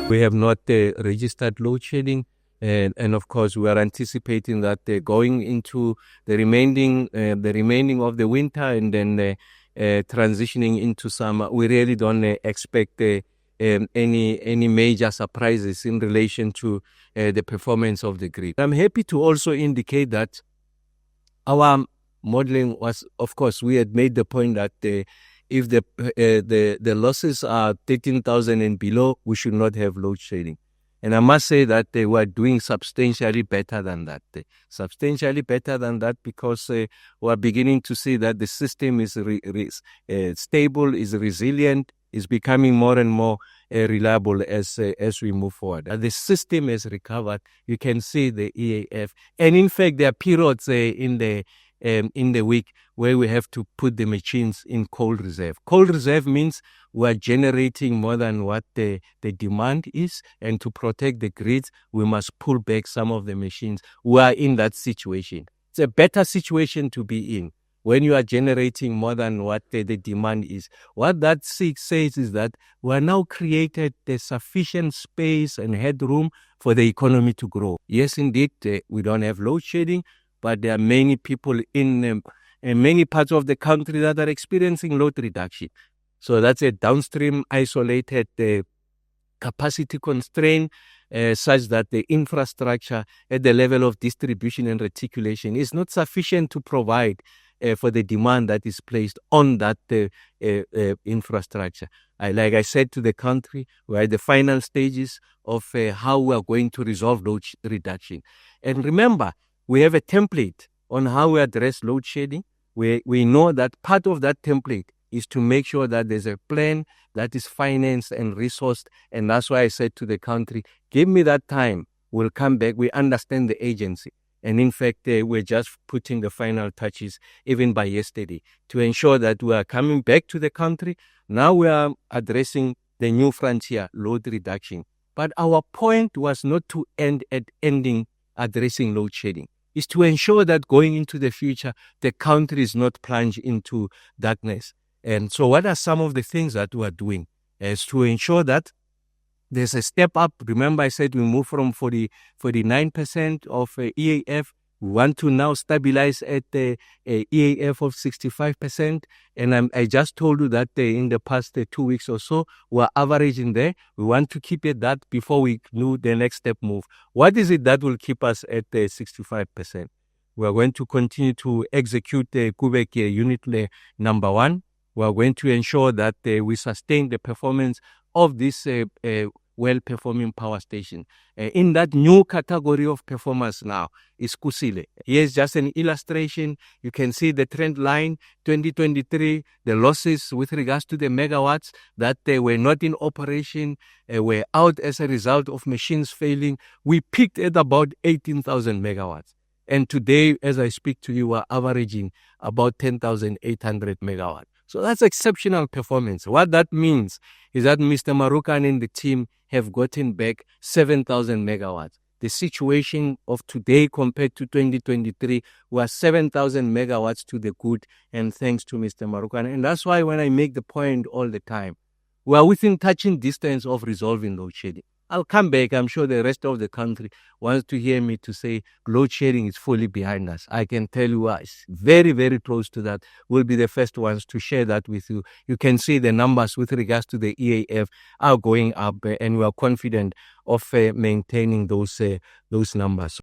We have not registered load shedding. And of course, we are anticipating that going into the remaining of the winter and then transitioning into summer, we really don't expect any major surprises in relation to the performance of the grid. I'm happy to also indicate that our modeling was, of course, we had made the point that if the losses are 13,000 and below, we should not have load shedding. And I must say that they were doing substantially better than that. Because we are beginning to see that the system is stable, is resilient, is becoming more and more reliable as we move forward. The system has recovered. You can see the EAF. And in fact, there are periods in the week where we have to put the machines in cold reserve. Cold reserve means we are generating more than what the demand is, and to protect the grids, we must pull back some of the machines. We are in that situation. It's a better situation to be in when you are generating more than what the demand is. What that says is that we are now created the sufficient space and headroom for the economy to grow. Yes, indeed, we don't have load shedding, but there are many people in many parts of the country that are experiencing load reduction. So that's a downstream isolated capacity constraint such that the infrastructure at the level of distribution and reticulation is not sufficient to provide for the demand that is placed on that infrastructure. Like I said to the country, we're at the final stages of how we are going to resolve load reduction. And remember, we have a template on how we address load shedding. We know that part of that template is to make sure that there's a plan that is financed and resourced. And that's why I said to the country, give me that time. We'll come back. We understand the agency. And in fact, we're just putting the final touches, even by yesterday, to ensure that we are coming back to the country. Now we are addressing the new frontier, load reduction. But our point was not to end at ending addressing load shedding. Is to ensure that going into the future, the country is not plunged into darkness. And so what are some of the things that we are doing? Is to ensure that there's a step up. Remember, I said we move from 49% of EAF. We want to now stabilize at the EAF of 65%. And I just told you that in the past 2 weeks or so, we're averaging there. We want to keep it that before we do the next step move. What is it that will keep us at 65%? We are going to continue to execute the Kubek unit number 1. We are going to ensure that we sustain the performance of this well-performing power station. In that new category of performance now is Kusile. Here's just an illustration. You can see the trend line, 2023, the losses with regards to the megawatts that they were not in operation, were out as a result of machines failing. We peaked at about 18,000 megawatts. And today, as I speak to you, we're averaging about 10,800 megawatts. So that's exceptional performance. What that means is that Mr. Marukan and the team have gotten back 7,000 megawatts. The situation of today compared to 2023 was 7,000 megawatts to the good, and thanks to Mr. Marukan. And that's why when I make the point all the time, we are within touching distance of resolving load shedding. I'll come back. I'm sure the rest of the country wants to hear me to say load shedding is fully behind us. I can tell you it's very, very close to that. We'll be the first ones to share that with you. You can see the numbers with regards to the EAF are going up, and we are confident of maintaining those numbers.